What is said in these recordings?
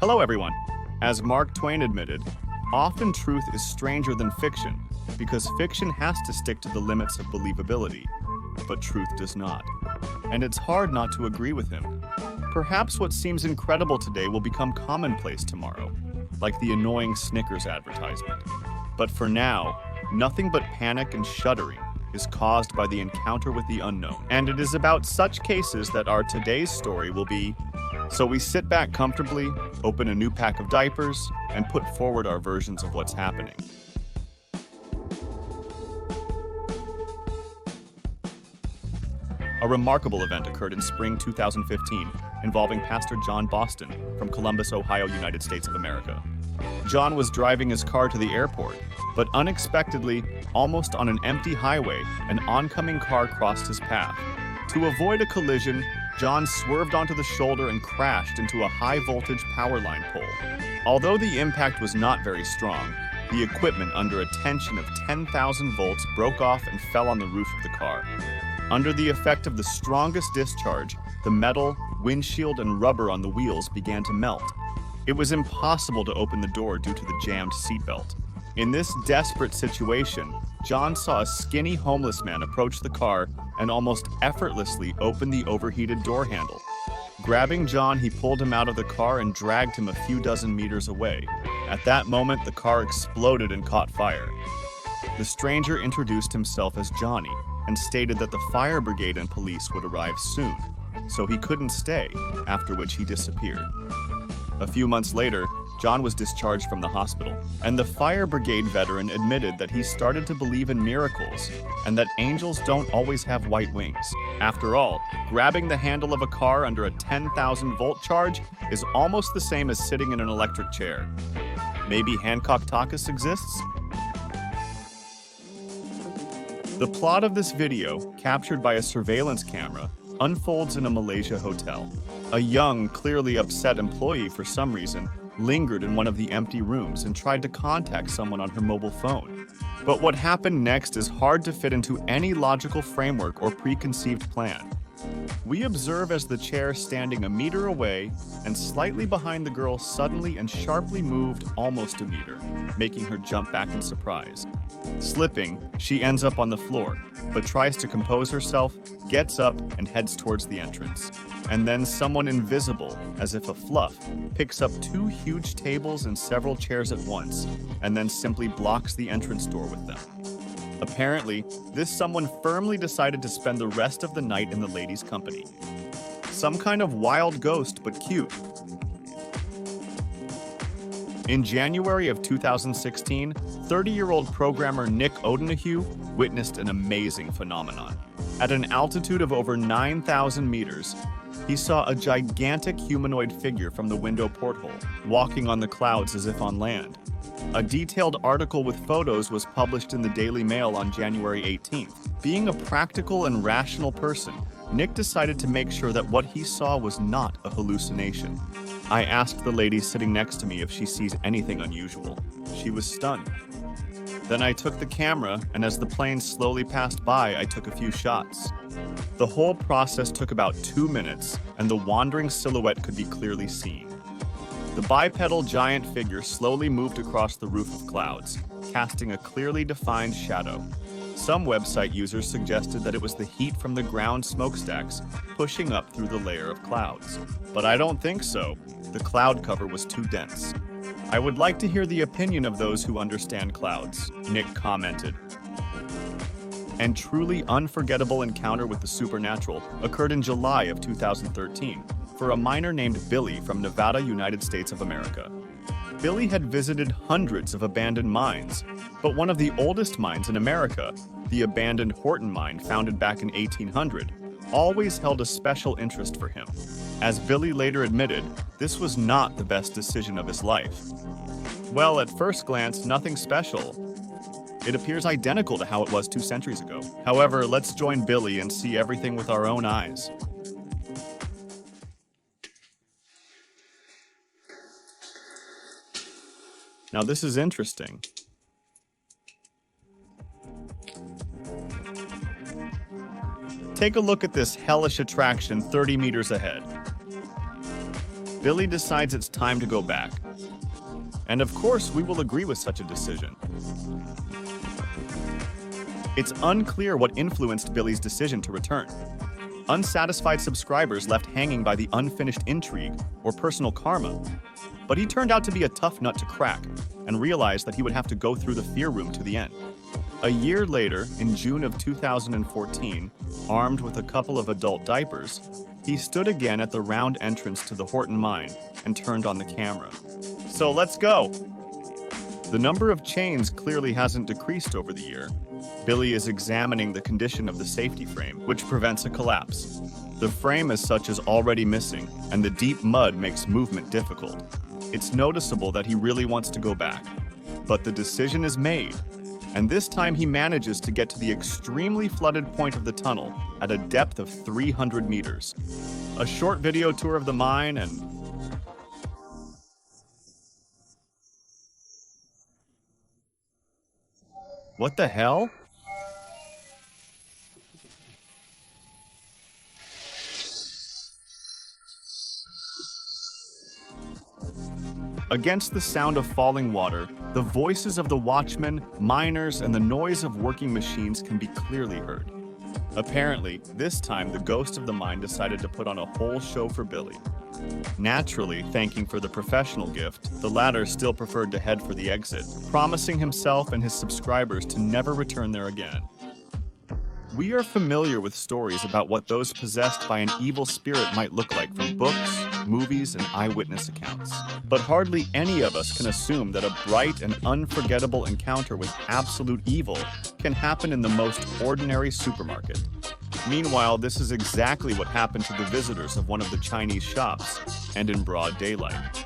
Hello, everyone. As Mark Twain admitted, often truth is stranger than fiction because fiction has to stick to the limits of believability, but truth does not. And it's hard not to agree with him. Perhaps what seems incredible today will become commonplace tomorrow, like the annoying Snickers advertisement. But for now, nothing but panic and shuddering is caused by the encounter with the unknown. And it is about such cases that our today's story will be. So we sit back comfortably, open a new pack of diapers, and put forward our versions of what's happening. A remarkable event occurred in spring 2015 involving Pastor John Boston from Columbus, Ohio, United States of America. John was driving his car to the airport, but unexpectedly, almost on an empty highway, an oncoming car crossed his path. To avoid a collision, John swerved onto the shoulder and crashed into a high-voltage power line pole. Although the impact was not very strong, the equipment under a tension of 10,000 volts broke off and fell on the roof of the car. Under the effect of the strongest discharge, the metal, windshield, and rubber on the wheels began to melt. It was impossible to open the door due to the jammed seatbelt. In this desperate situation, John saw a skinny homeless man approach the car and almost effortlessly open the overheated door handle. Grabbing John, he pulled him out of the car and dragged him a few dozen meters away. At that moment, the car exploded and caught fire. The stranger introduced himself as Johnny and stated that the fire brigade and police would arrive soon, so he couldn't stay, after which he disappeared. A few months later, John was discharged from the hospital, and the fire brigade veteran admitted that he started to believe in miracles and that angels don't always have white wings. After all, grabbing the handle of a car under a 10,000 volt charge is almost the same as sitting in an electric chair. Maybe Hancock Takus exists? The plot of this video, captured by a surveillance camera, unfolds in a Malaysia hotel. A young, clearly upset employee for some reason lingered in one of the empty rooms and tried to contact someone on her mobile phone. But what happened next is hard to fit into any logical framework or preconceived plan. We observe as the chair standing a meter away and slightly behind the girl suddenly and sharply moved almost a meter, making her jump back in surprise. Slipping, she ends up on the floor, but tries to compose herself, gets up, and heads towards the entrance. And then someone invisible, as if a fluff, picks up two huge tables and several chairs at once, and then simply blocks the entrance door with them. Apparently, this someone firmly decided to spend the rest of the night in the lady's company. Some kind of wild ghost, but cute. In January of 2016, 30-year-old programmer Nick O'Donoghue witnessed an amazing phenomenon. At an altitude of over 9,000 meters, he saw a gigantic humanoid figure from the window porthole, walking on the clouds as if on land. A detailed article with photos was published in the Daily Mail on January 18th. Being a practical and rational person, Nick decided to make sure that what he saw was not a hallucination. I asked the lady sitting next to me if she sees anything unusual. She was stunned. Then I took the camera, and as the plane slowly passed by, I took a few shots. The whole process took about 2 minutes, and the wandering silhouette could be clearly seen. The bipedal giant figure slowly moved across the roof of clouds, casting a clearly defined shadow. Some website users suggested that it was the heat from the ground smokestacks pushing up through the layer of clouds. But I don't think so. The cloud cover was too dense. I would like to hear the opinion of those who understand clouds, Nick commented. And truly unforgettable encounter with the supernatural occurred in July of 2013 for a miner named Billy from Nevada, United States of America. Billy had visited hundreds of abandoned mines, but one of the oldest mines in America, the abandoned Horton mine founded back in 1800, always held a special interest for him. As Billy later admitted, this was not the best decision of his life. Well, at first glance, nothing special. It appears identical to how it was 2 centuries ago. However, let's join Billy and see everything with our own eyes. Now this is interesting. Take a look at this hellish attraction 30 meters ahead. Billy decides it's time to go back. And of course, we will agree with such a decision. It's unclear what influenced Billy's decision to return. Unsatisfied subscribers left hanging by the unfinished intrigue or personal karma. But he turned out to be a tough nut to crack and realized that he would have to go through the fear room to the end. A year later, in June of 2014, armed with a couple of adult diapers, he stood again at the round entrance to the Horton mine and turned on the camera. So let's go! The number of chains clearly hasn't decreased over the year. Billy is examining the condition of the safety frame, which prevents a collapse. The frame as such is already missing, and the deep mud makes movement difficult. It's noticeable that he really wants to go back. But the decision is made, and this time he manages to get to the extremely flooded point of the tunnel at a depth of 300 meters. A short video tour of the mine and... What the hell? Against the sound of falling water, the voices of the watchmen, miners, and the noise of working machines can be clearly heard. Apparently, this time the ghost of the mine decided to put on a whole show for Billy. Naturally, thanking for the professional gift, the latter still preferred to head for the exit, promising himself and his subscribers to never return there again. We are familiar with stories about what those possessed by an evil spirit might look like from books, movies, and eyewitness accounts. But hardly any of us can assume that a bright and unforgettable encounter with absolute evil can happen in the most ordinary supermarket. Meanwhile, this is exactly what happened to the visitors of one of the Chinese shops, and in broad daylight.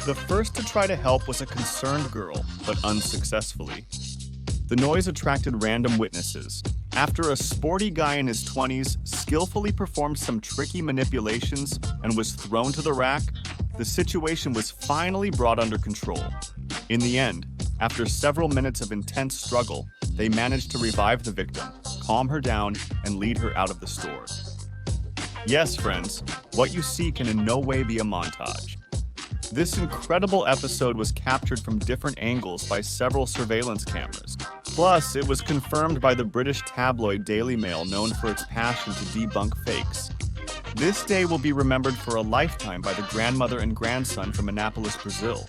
The first to try to help was a concerned girl, but unsuccessfully. The noise attracted random witnesses. After a sporty guy in his 20s skillfully performed some tricky manipulations and was thrown to the rack, the situation was finally brought under control. In the end, after several minutes of intense struggle, they managed to revive the victim, calm her down, and lead her out of the store. Yes, friends, what you see can in no way be a montage. This incredible episode was captured from different angles by several surveillance cameras. Plus, it was confirmed by the British tabloid Daily Mail, known for its passion to debunk fakes. This day will be remembered for a lifetime by the grandmother and grandson from Annapolis, Brazil.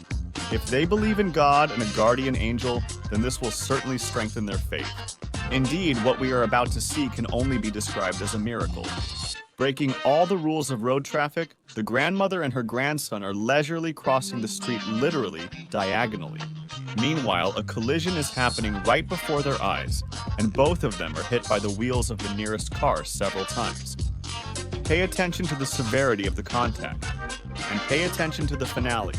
If they believe in God and a guardian angel, then this will certainly strengthen their faith. Indeed, what we are about to see can only be described as a miracle. Breaking all the rules of road traffic, the grandmother and her grandson are leisurely crossing the street literally diagonally. Meanwhile, a collision is happening right before their eyes, and both of them are hit by the wheels of the nearest car several times. Pay attention to the severity of the contact, and pay attention to the finale.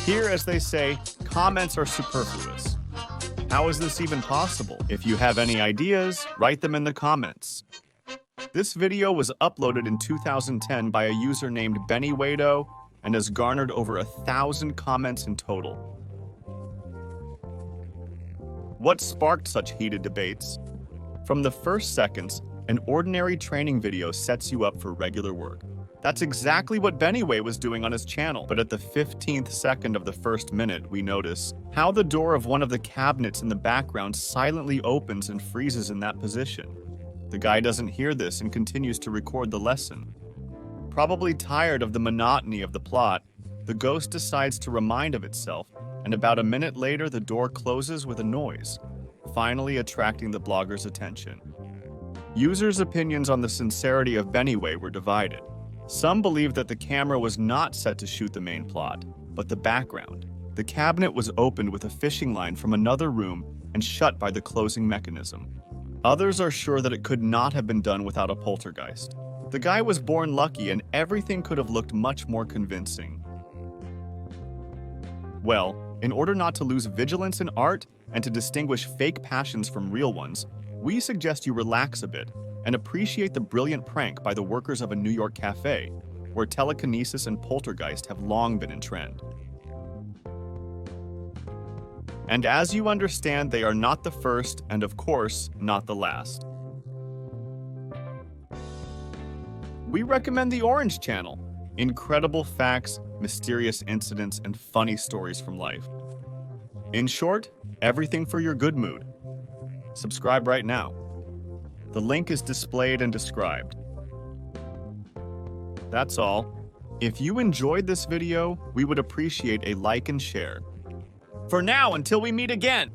Here, as they say, comments are superfluous. How is this even possible? If you have any ideas, write them in the comments. This video was uploaded in 2010 by a user named Benny Wado and has garnered over 1,000 comments in total. What sparked such heated debates? From the first seconds, an ordinary training video sets you up for regular work. That's exactly what Bennyway was doing on his channel, but at the 15th second of the first minute, we notice how the door of one of the cabinets in the background silently opens and freezes in that position. The guy doesn't hear this and continues to record the lesson. Probably tired of the monotony of the plot, the ghost decides to remind of itself, and about a minute later the door closes with a noise, finally attracting the blogger's attention. Users' opinions on the sincerity of Bennyway were divided. Some believed that the camera was not set to shoot the main plot, but the background. The cabinet was opened with a fishing line from another room and shut by the closing mechanism. Others are sure that it could not have been done without a poltergeist. The guy was born lucky and everything could have looked much more convincing. Well, in order not to lose vigilance in art and to distinguish fake passions from real ones, we suggest you relax a bit and appreciate the brilliant prank by the workers of a New York cafe, where telekinesis and poltergeist have long been in trend. And as you understand, they are not the first and, of course, not the last. We recommend the Orange channel. Incredible facts, mysterious incidents, and funny stories from life. In short, everything for your good mood. Subscribe right now. The link is displayed and described. That's all. If you enjoyed this video, we would appreciate a like and share. For now, until we meet again!